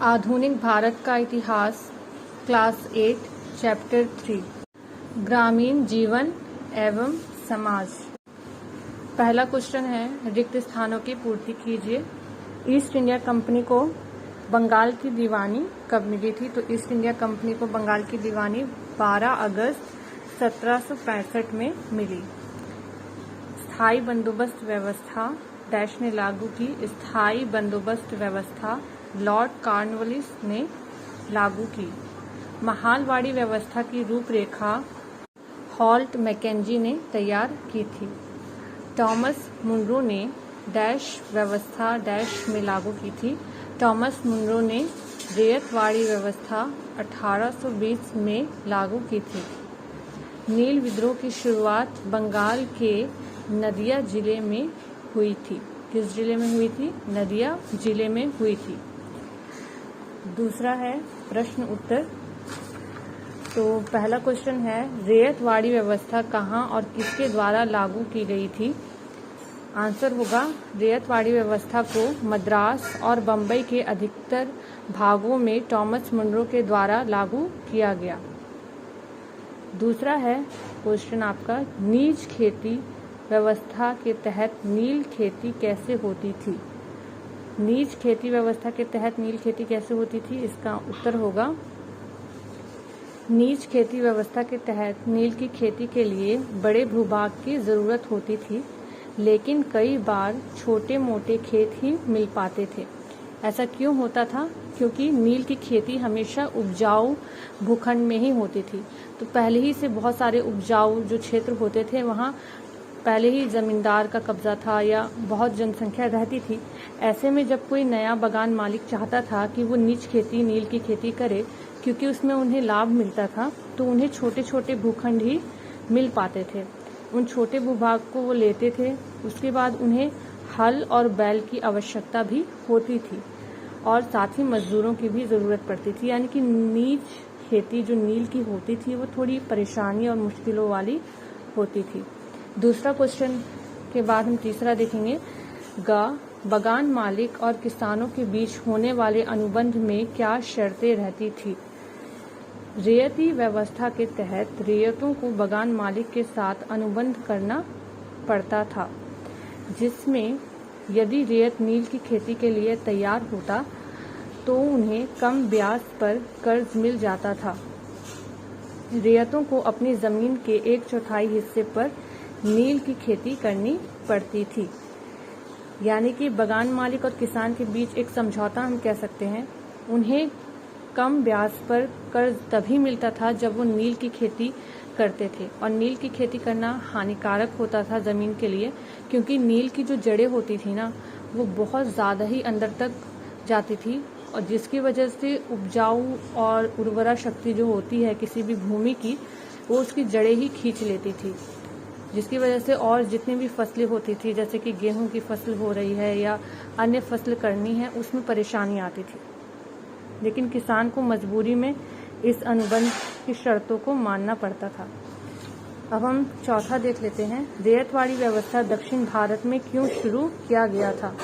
आधुनिक भारत का इतिहास, क्लास 8, चैप्टर 3, ग्रामीण जीवन एवं समाज। पहला क्वेश्चन है, रिक्त स्थानों की पूर्ति कीजिए। ईस्ट इंडिया कंपनी को बंगाल की दीवानी कब मिली थी? तो ईस्ट इंडिया कंपनी को बंगाल की दीवानी 12 अगस्त 1765 में मिली। स्थायी बंदोबस्त व्यवस्था डैश ने लागू की। स्थायी बंदोबस्त व्यवस्था लॉर्ड कॉर्नवालिस ने लागू की। महालवाड़ी व्यवस्था की रूपरेखा हॉल्ट मैकेंजी ने तैयार की थी। थॉमस मुनरो ने डैश व्यवस्था डैश में लागू की थी। थॉमस मुनरो ने रैयतवाड़ी व्यवस्था 1820 में लागू की थी। नील विद्रोह की शुरुआत बंगाल के नदिया जिले में हुई थी। किस जिले में हुई थी? नदिया जिले में हुई थी। दूसरा है प्रश्न उत्तर। तो पहला क्वेश्चन है, रैयतवाड़ी व्यवस्था कहाँ और किसके द्वारा लागू की गई थी? आंसर होगा, रैयतवाड़ी व्यवस्था को मद्रास और बम्बई के अधिकतर भागों में थॉमस मुनरो के द्वारा लागू किया गया। दूसरा है क्वेश्चन आपका, नीज खेती व्यवस्था के तहत नील खेती कैसे होती थी? नीज खेती व्यवस्था के तहत नील खेती कैसे होती थी? इसका उत्तर होगा, नीज खेती व्यवस्था के तहत नील की खेती के लिए बड़े भूभाग की जरूरत होती थी, लेकिन कई बार छोटे मोटे खेत ही मिल पाते थे। ऐसा क्यों होता था? क्योंकि नील की खेती हमेशा उपजाऊ भूखंड में ही होती थी। तो पहले ही से बहुत सारे उपजाऊ जो क्षेत्र होते थे, वहाँ पहले ही जमींदार का कब्जा था या बहुत जनसंख्या रहती थी। ऐसे में जब कोई नया बगान मालिक चाहता था कि वो नीच खेती नील की खेती करे, क्योंकि उसमें उन्हें लाभ मिलता था, तो उन्हें छोटे छोटे भूखंड ही मिल पाते थे। उन छोटे भूभाग को वो लेते थे। उसके बाद उन्हें हल और बैल की आवश्यकता भी होती थी और साथ ही मजदूरों की भी ज़रूरत पड़ती थी। यानी कि नीच खेती जो नील की होती थी वो थोड़ी परेशानी और मुश्किलों वाली होती थी। दूसरा क्वेश्चन के बाद हम तीसरा देखेंगे, बगान मालिक और किसानों के बीच होने वाले अनुबंध में क्या शर्तें रहती थी? रैयती व्यवस्था के तहत रैयतों को बगान मालिक के साथ अनुबंध करना पड़ता था, जिसमें यदि रैयत नील की खेती के लिए तैयार होता तो उन्हें कम ब्याज पर कर्ज मिल जाता था। रैयतों को अपनी जमीन के 1/4 हिस्से पर नील की खेती करनी पड़ती थी। यानी कि बगान मालिक और किसान के बीच एक समझौता हम कह सकते हैं। उन्हें कम ब्याज पर कर्ज तभी मिलता था जब वो नील की खेती करते थे, और नील की खेती करना हानिकारक होता था ज़मीन के लिए, क्योंकि नील की जो जड़ें होती थी ना, वो बहुत ज़्यादा ही अंदर तक जाती थी, और जिसकी वजह से उपजाऊ और उर्वरा शक्ति जो होती है किसी भी भूमि की, वो उसकी जड़ें ही खींच लेती थी, जिसकी वजह से और जितनी भी फसलें होती थी, जैसे कि गेहूं की फसल हो रही है या अन्य फसल करनी है, उसमें परेशानी आती थी। लेकिन किसान को मजबूरी में इस अनुबंध की शर्तों को मानना पड़ता था। अब हम चौथा देख लेते हैं, रैयतवाड़ी व्यवस्था दक्षिण भारत में क्यों शुरू किया गया था?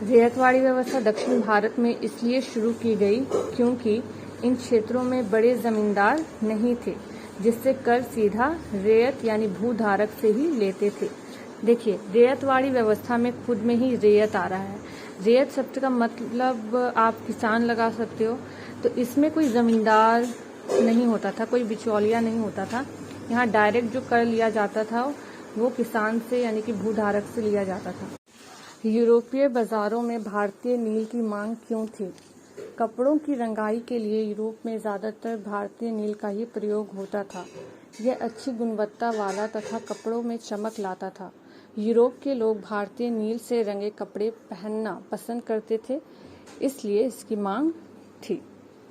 रैयतवाड़ी व्यवस्था दक्षिण भारत में इसलिए शुरू की गई क्योंकि इन क्षेत्रों में बड़े जमींदार नहीं थे, जिससे कर सीधा रैयत यानी भूधारक से ही लेते थे। देखिए, रैयतवाड़ी व्यवस्था में खुद में ही रैयत आ रहा है। रैयत शब्द का मतलब आप किसान लगा सकते हो। तो इसमें कोई जमींदार नहीं होता था, कोई बिचौलिया नहीं होता था। यहाँ डायरेक्ट जो कर लिया जाता था वो किसान से यानी कि भूधारक से लिया जाता था। यूरोपीय बाजारों में भारतीय नील की मांग क्यों थी? कपड़ों की रंगाई के लिए यूरोप में ज़्यादातर भारतीय नील का ही प्रयोग होता था। यह अच्छी गुणवत्ता वाला तथा कपड़ों में चमक लाता था। यूरोप के लोग भारतीय नील से रंगे कपड़े पहनना पसंद करते थे, इसलिए इसकी मांग थी।